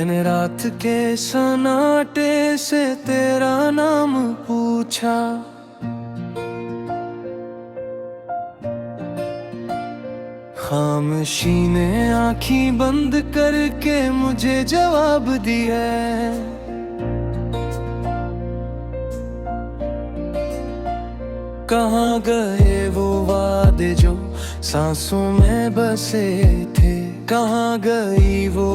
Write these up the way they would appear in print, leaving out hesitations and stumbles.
मैंने रात के सन्नाटे से तेरा नाम पूछा, खामोशी ने आँखें बंद करके मुझे जवाब दिया। कहाँ गए वो वादे जो सांसों में बसे थे, कहाँ गई वो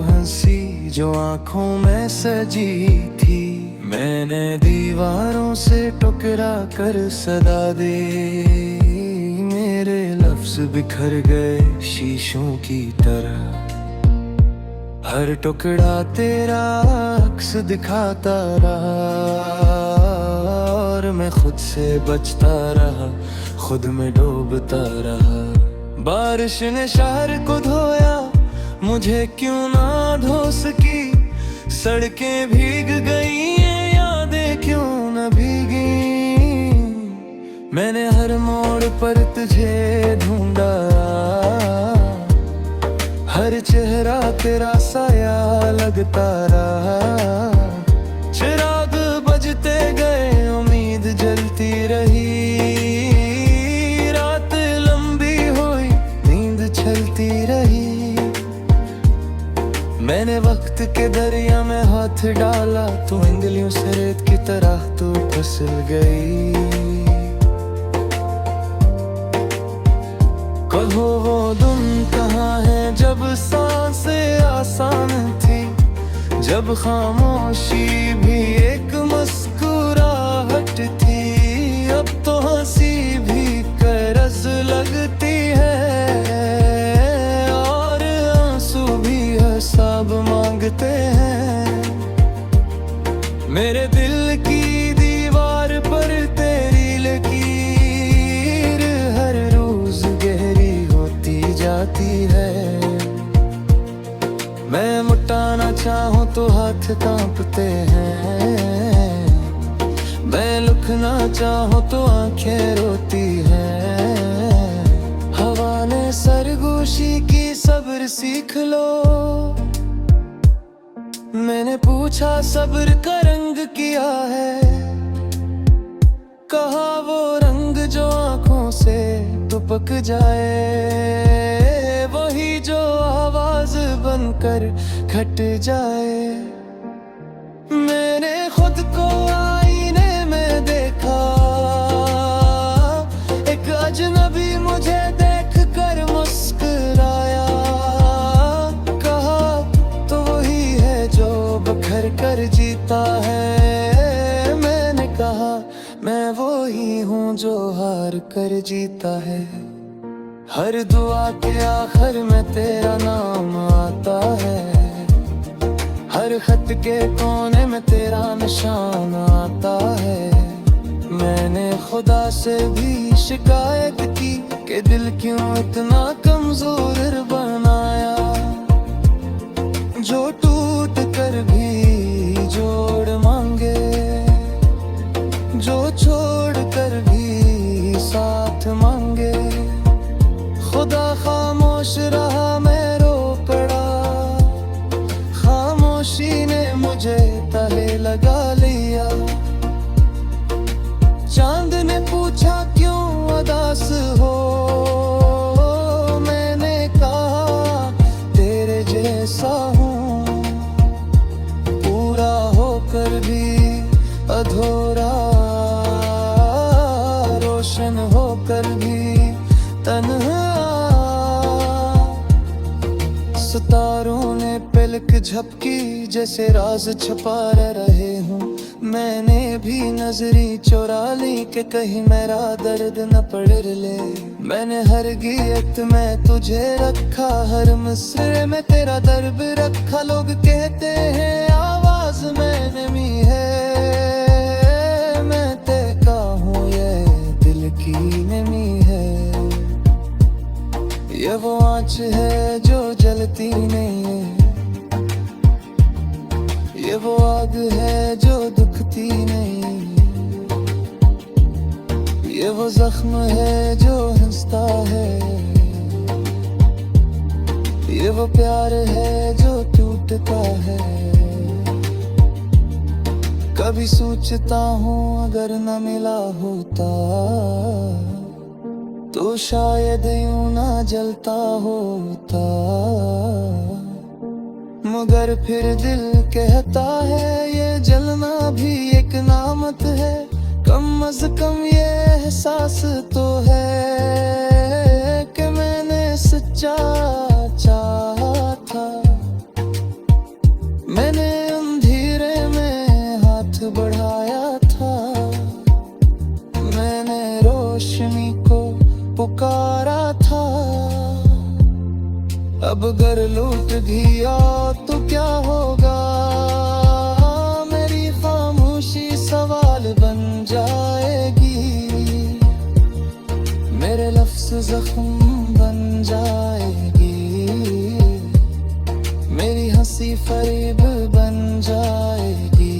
हंसी जो आँखों में सजी थी। मैंने दीवारों से टकरा कर सदा दे, मेरे लफ्ज बिखर गए शीशों की तरह। हर टुकड़ा तेरा अक्स दिखाता रहा और मैं खुद से बचता रहा, खुद में डूबता रहा। बारिश ने शहर को धोया, मुझे क्यों ना धो सकी। सड़कें भीग गई हैं, यादें क्यों न भीगी। मैंने हर मोड़ पर तुझे ढूंढा, हर चेहरा तेरा साया लगता रहा। चिराग बजते गए, उम्मीद जलती रही। रात लंबी हुई, नींद छलती रही। मैंने वक्त के दरिया में हाथ डाला, तू उंगलियों से रेत की तरह तू फिसल गई। कहो वो दिन कहाँ है जब सांसें आसान थी, जब खामोशी भी एक मुस्कुराहट थी। अब तो हंसी भी कर्ज लगती है और आंसू भी हिसाब मांगते हैं। मेरे दिल की दीवार पर तेरी लकीर हर रोज गहरी होती जाती है। मैं मिटाना चाहूं तो हाथ कांपते हैं, मैं लिखना चाहूं तो आंखें रोती हैं। हवा ने सरगोशी की सब्र सीख लो, मैंने पूछा सब्र का रंग क्या है। कहा वो रंग जो आंखों से दुपक जाए, वही जो आवाज बनकर घट जाए। मैंने खुद को आईने में देखा, एक अजनबी मुझे देख कर मुस्कुराया। कहा तो वही है जो बखर कर जीता है। मैंने कहा मैं वही हूँ जो हार कर जीता है। हर दुआ के आखिर में तेरा नाम आता है, हर खत के कोने में तेरा निशान आता है। मैंने खुदा से भी शिकायत की कि दिल क्यों इतना कमजोर बनाया, जो टूट कर भी जोड़ मांगे, जो छोड़ कर भी साथ मांगे। खुदा खामोश रहा, मैं रो पड़ा। खामोशी ने मुझे तले लगा लिया। चांद ने पूछा क्यों उदास हो, मैंने कहा तेरे जैसा हूँ, पूरा होकर भी अधूरा, रोशन होकर भी तन्हा। सितारों ने पलक झपकी जैसे राज छुपा रहे हूँ। मैंने भी नजरी चुरा ली कि कहीं मेरा दर्द न पड़ ले। मैंने हर गीत में तुझे रखा, हर मिसरे में तेरा दर्द रखा। लोग कहते हैं आवाज में नमी है, मैं देखा हूँ ये दिल की नमी है। ये वो आँच है जो जलती नहीं है, ये वो आग है जो दुखती नहीं। ये वो जख्म है जो हंसता है, ये वो प्यार है जो टूटता है। कभी सोचता हूँ अगर न मिला होता तो शायद यूं ना जलता होता। मगर फिर दिल कहता है ये जलना भी एक नामत है। कम अज कम ये एहसास तो है कि मैंने सच्चा चाहा था। मैंने अंधेरे में हाथ बढ़ाया था। मैंने रोशनी को पुकारा था। अब अगर लूट गया तो क्या होगा। मेरी खामोशी सवाल बन जाएगी। मेरे लफ्ज़ जख्म बन जाएगी। मेरी हंसी फरेब बन जाएगी।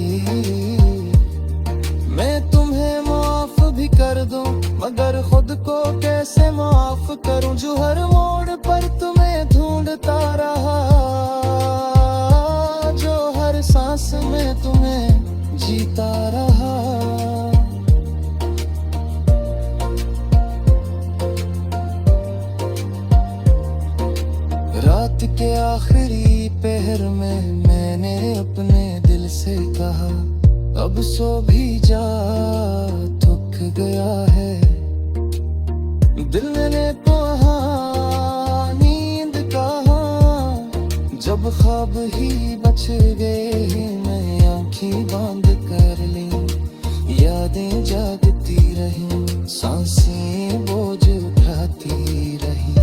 मैं तुम्हें माफ भी कर दूं मगर खुद को कैसे माफ करूं। जो हर मोड़ पर तुम्हें ढूंढता रहा। जो हर सांस में तुम्हें जीता रहा। रात के आखिरी पहर में मैंने अपने दिल से कहा अब सो भी जा थक गया है। दिल ने कहा नींद कहा जब ख्वाब ही बच गए। मैं आंखें बंद कर ली यादें जागती रही। सांसें बोझ उठाती रही।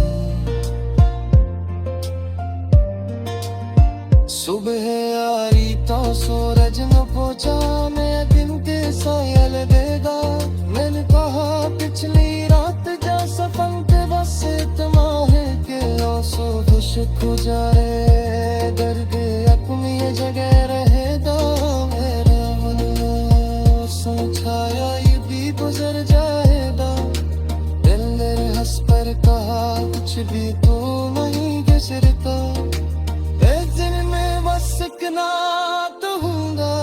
सुबह यारी तो सूरज न पहुंचा। मैं दिन के सायल देगा। मैंने कहा पिछली रात जा सपन के बस इतना है कि आंसू खुश्क हो जाए। दर्द अपनी जगह रहे दो। मेरा मन समझाया ये भी गुजर जाएगा। दिल ने हंस पर कहा कुछ भी तो नहीं गुजरता। सकना तो हूँगा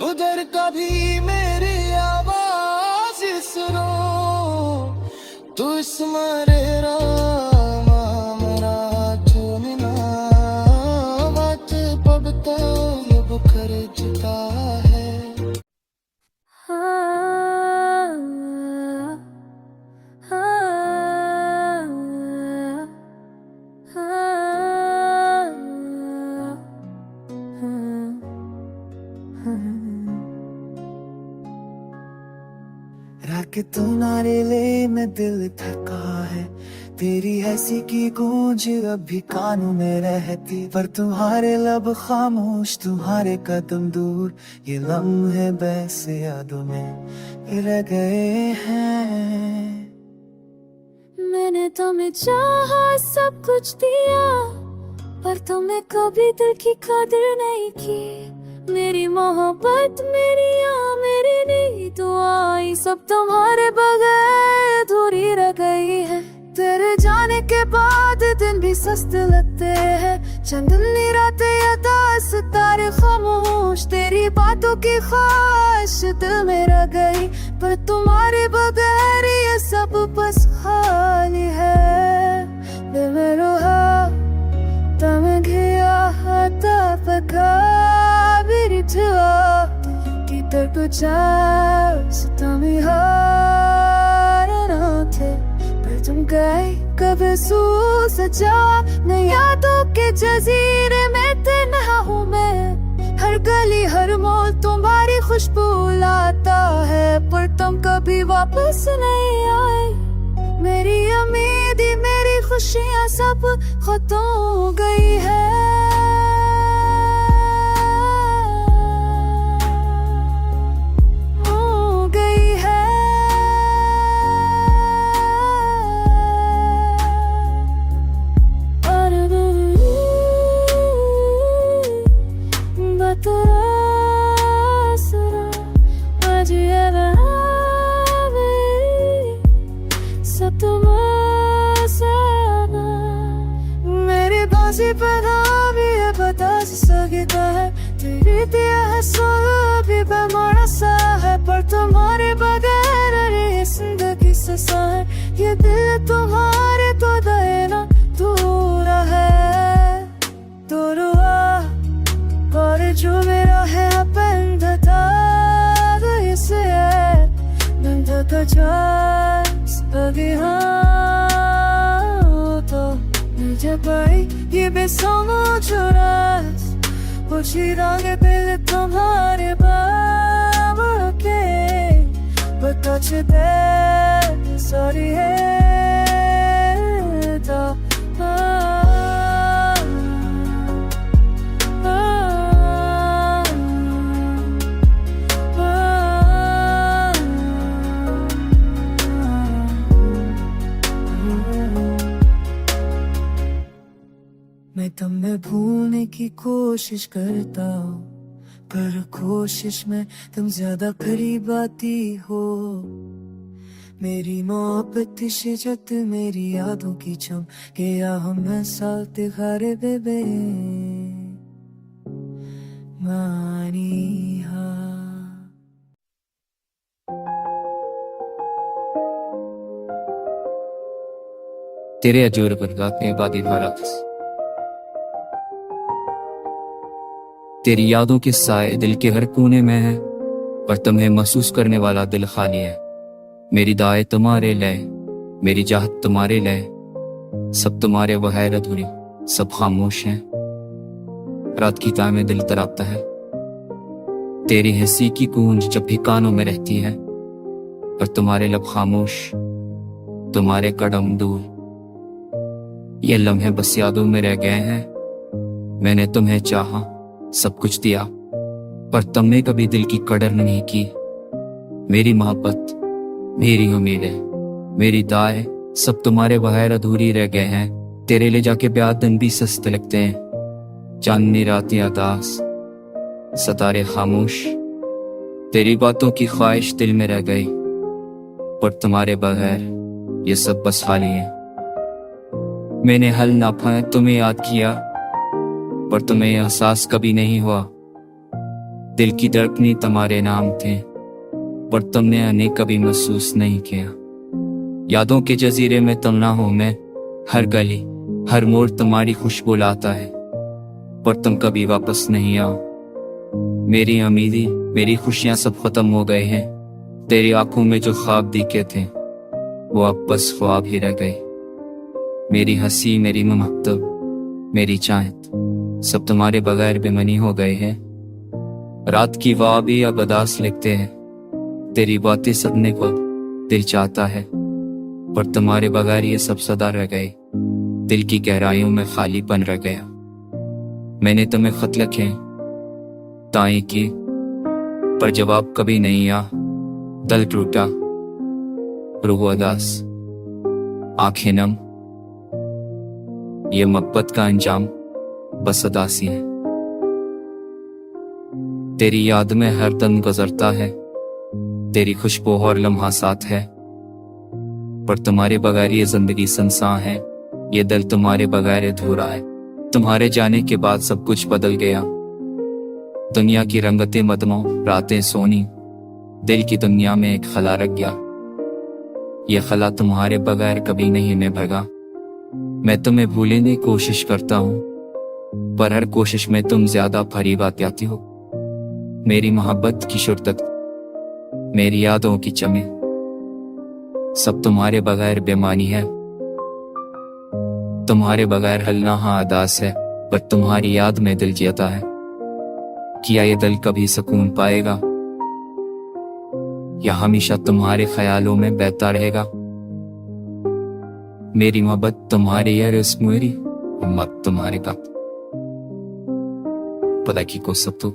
उधर कभी मेरी आवाज सुनो। तू इस मारे रामा मेरा चुनना। बात पड़ता ये बुखर जुटा है। रात तू नारे ले में दिल थका है। तेरी हंसी की गूंज अब भी कानों में रहती। पर तुम्हारे लब खामोश तुम्हारे कदम दूर। ये लम्हे बस यादों में रह गए हैं। मैंने तुम्हें चाहा सब कुछ दिया पर तुमने कभी दिल की कदर नहीं की। मेरी मोहब्बत मेरी मेरी नहीं दुआएं सब तुम्हारे बगैर अधूरी रह गई है। तेरे जाने के बाद दिन भी सस्ते लगते हैं। चंदनी रातें यादा सितारे खामोश। तेरी बातों की ख्वाहिश दिल में रह गई। पर तुम्हारे बगैर ये सब बस खाली है। दिल में रोहा तम गया हाथा पका Kita berbicara setami hari nanti. Bertungkai kebesu saja न यादों के जजीरे में तन्हा हूँ मैं। हर गली हर मोड़ तुम्हारी खुशबू लाता है। पर तुम कभी वापस नहीं आए। मेरी उम्मीद मेरी खुशियाँ सब खत्म हो गई है। तुम्हारे तो देना दूर है दुरुआ और जो मेरा है बंधता इसे बंधता चांस अभी हाँ तो मुझे पाई ये बेसमझ रास पूछी रंग दिल तुम्हारे बाबा के बता दे सॉरी है तो मैं तुम्हें भूलने की कोशिश करता हूँ पर कोशिश में तुम ज्यादा करीब आती हो मेरी मोहब्बत की शिजत मेरी यादों की चम के या हम साथ दिखारे बेबे मानी हा तेरे अजूर पर गाते बादी भारत तेरी यादों के साए दिल के हर कोने में है पर तुम्हें महसूस करने वाला दिल खाली है मेरी दाएं तुम्हारे लय मेरी चाहत तुम्हारे लय सब तुम्हारे वहैर अधूरी सब खामोश हैं रात की ताय में दिल तरापता है तेरी हंसी की गूंज जब भी कानों में रहती है पर तुम्हारे लब खामोश तुम्हारे कदम दूर ये लम्हे बस यादों में रह गए हैं मैंने तुम्हें चाहा सब कुछ दिया पर तुमने कभी दिल की कदर नहीं की मेरी मोहब्बत मेरी उम्मीदें मेरी दाएं सब तुम्हारे बगैर अधूरी रह गए हैं तेरे ले जाके ब्याह दिन भी सस्ते लगते हैं चांदनी रातें अदास सितारे खामोश तेरी बातों की ख्वाहिश दिल में रह गई पर तुम्हारे बगैर ये सब बस खाली है मैंने हल ना पाया तुम्हें याद किया पर तुम्हें एहसास कभी नहीं हुआ दिल की धड़कनें तुम्हारे नाम थे पर तुमने उन्हें कभी महसूस नहीं किया यादों के जजीरे में तुम ना हो मैं हर गली हर मोड़ तुम्हारी खुशबू लाता है पर तुम कभी वापस नहीं आओ मेरी उम्मीदें मेरी खुशियां सब खत्म हो गए हैं तेरी आंखों में जो ख्वाब दिखे थे वो अब बस ख्वाब ही रह गए मेरी हंसी मेरी मोहब्बत मेरी चाहत सब तुम्हारे बगैर बेमनी हो गए हैं रात की वाह भी अब अदास लिखते हैं तेरी बातें सुनने को दिल चाहता है पर तुम्हारे बगैर ये सब सदा रह गए दिल की गहराइयों में खालीपन रह गया मैंने तुम्हें खत लिखे ताई की पर जवाब कभी नहीं आ दिल टूटा रूह उदास आंखें नम ये मोहब्बत का अंजाम बस उदासी है तेरी याद में हर दम गुजरता है तेरी खुशबू और लम्हा साथ है पर तुम्हारे बगैर ये जिंदगी सुनसान है ये दिल तुम्हारे बगैर अधूरा है तुम्हारे जाने के बाद सब कुछ बदल गया दुनिया की रंगतें मदमों रातें सोनी दिल की दुनिया में एक खला रख गया ये खला तुम्हारे बगैर कभी नहीं निभेगा मैं तुम्हें भूलने की कोशिश करता हूँ पर हर कोशिश में तुम ज्यादा करीब आती हो मेरी मोहब्बत की शुरदत मेरी यादों की चमे सब तुम्हारे बगैर बेमानी है तुम्हारे बगैर हलना हाँ अदास है पर तुम्हारी याद में दिल जीता है क्या ये दिल कभी सुकून पाएगा या हमेशा तुम्हारे ख्यालों में बहता रहेगा मेरी मोहब्बत तुम्हारे यार मेरी उम्मत तुम्हारे का पता की को सब तो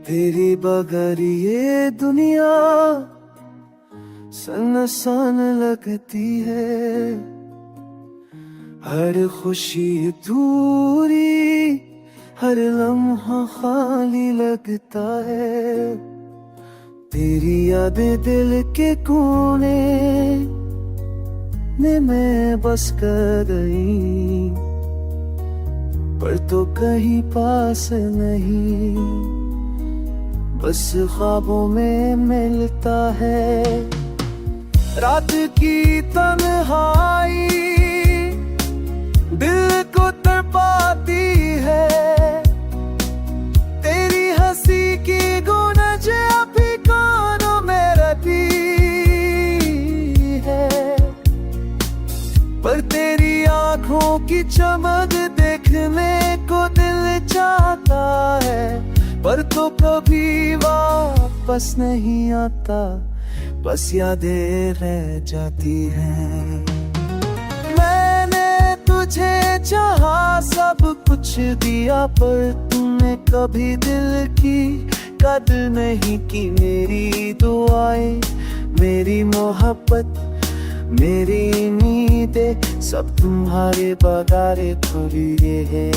तेरी बगैर ये दुनिया सुनसान लगती है हर खुशी दूरी, हर लम्हा खाली लगता है। तेरी यादें दिल के कोने में मैं बस कर गई, पर तो कहीं पास नहीं, बस ख्वाबों में मिलता है। रात की तन्हाई दिल को तड़पाती है, तेरी हंसी की गूंज अभी कानों में रहती है, पर तेरी आंखों की चमक देखने को दिल चाहता है, पर तो कभी वापस नहीं आता, बस यादें रह जाती हैं। मैंने तुझे चाहा, सब कुछ दिया, पर तूने कभी दिल की कदर नहीं की। मेरी दुआएं, मेरी मोहब्बत, मेरी नींदें सब तुम्हारे बगारे खुली है।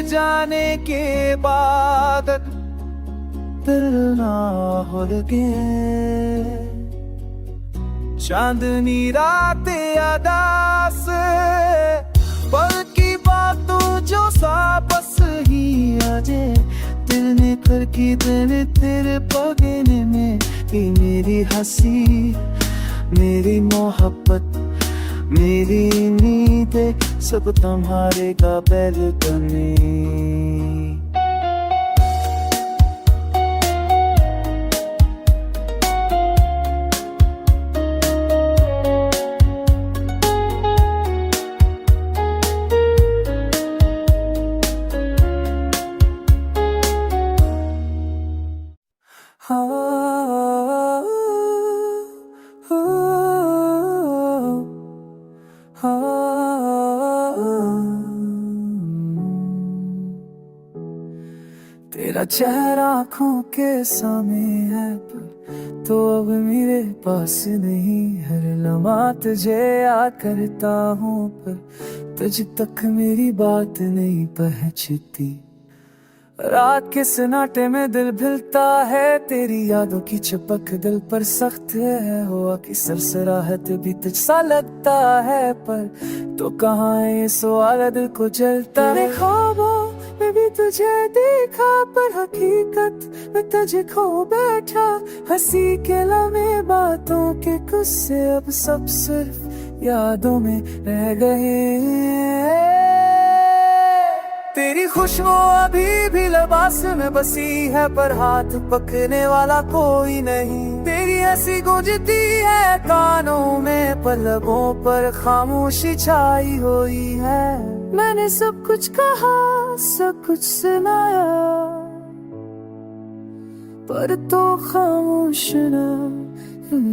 जाने के बाद दिल ना हो लगे, चांदनी रातें अदास, पल की बातों जो सापस ही आजे। दिल ने कर की तेरे पगने में, मेरी हंसी, मेरी मोहब्बत, मेरी नींदें सब तुम्हारे काबिल बने। तेरा चेहरा आँखों के सामने है, पर तो अब मेरे पास नहीं। हर लम्हा तुझे याद करता हूँ, पर तुझ तक मेरी बात नहीं पहुँचती। रात के सन्नाटे में दिल भिलता है, तेरी यादों की चिपक दिल पर सख्त है। हुआ कि सरसराहत भी तुझसा लगता है, पर तो कहाँ है ये सवाल दिल को जलता है। ख्वाबों में भी तुझे देखा, पर हकीकत में तुझे खो बैठा। हंसी के लम्हे, बातों के गुस्से, अब सब सिर्फ यादों में रह गए। तेरी खुशबू अभी भी लिबास में बसी है, पर हाथ पकड़ने वाला कोई नहीं। तेरी हंसी गूंजती है कानों में, पर लबों पर खामोशी छाई हुई है। मैंने सब कुछ कहा, सब कुछ सुनाया, पर तो खामोश ना।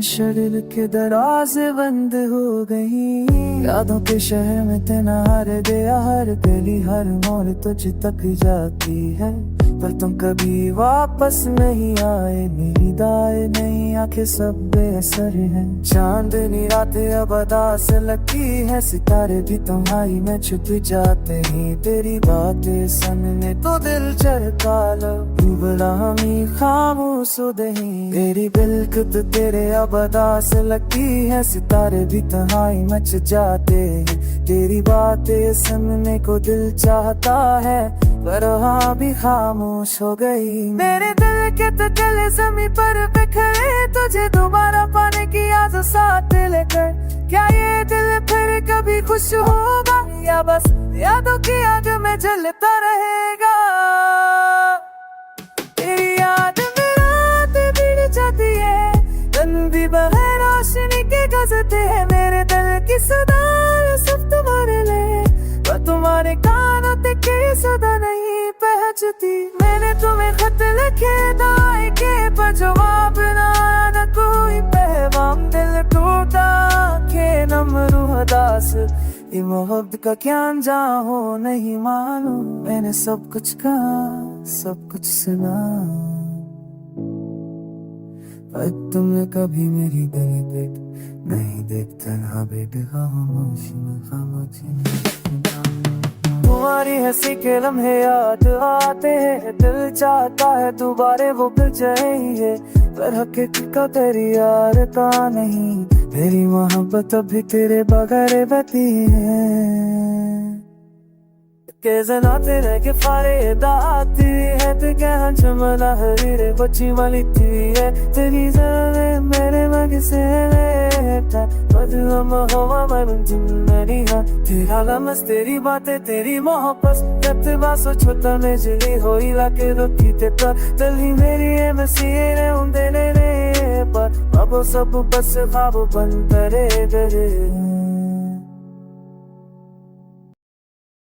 शरीर के दरवाजे बंद हो गई। यादों के शहर में तेना हर दिया, हर गली हर मोड़ तुझ तक जाती है, पर तुम कभी वापस नहीं आए। मेरी दाएं नहीं आंखें सब बेअसर हैं। चांदनी रातें अब अदास लगती है, सितारे भी तुम्हारी में छुप जाते हैं। तेरी बातें सुनने तो दिल चरता लो, बड़ा हमी खामोश हो दही। तेरी बिल्कुल तेरे अब अदास लगती है, सितारे भी तुम्हारी मच जाते हैं। तेरी बातें सुनने को दिल चाहता है, पर हाँ भी खामोश हो गई। मेरे दिल के तो दिल ज़मीं पर बिखरे, तुझे दोबारा पाने की आस साथ लेकर। क्या ये दिल फिर कभी खुश होगा, या बस यादों की आग में जलता रहेगा। तेरी याद में रात बिड़ जाती है, दिन भी बहे रोशनी के गजते हैं। मेरे दिल की सदा सब तुम्हारे लिए, पर तुम्हारे कानों तक की सदा नहीं पहले। सोचती मैंने तुम्हें खत लिखे दाए के पर जवाब ना आया न कोई पैगाम दिल टूटा के नम रूह दास ये मोहब्बत का क्या अंजाम हो नहीं मालूम मैंने सब कुछ कहा सब कुछ सुना पर तुमने कभी मेरी दिल देख नहीं देखता ना बेटे खामोश तुम्हारी हंसी के लम्हे याद आते हैं दिल चाहता है दोबारे वो फिर जाए पर हकीकत का तेरी यार का नहीं मेरी मोहब्बत अभी तेरे बगैर बती है के जना तेरे के फारे दाती है ते क्या चमला हरीरे बच्ची वाली थी है तेरी जरे मेरे मग से लेता बदलम हवा मन जिंदगी है तेरा लमस तेरी बातें तेरी मोहब्बत जब बासो छोटा में जली होई लाके रोटी ते पर दिल मेरी है मसीरे उन देने पर अब सब बस ख्वाब बन करे गए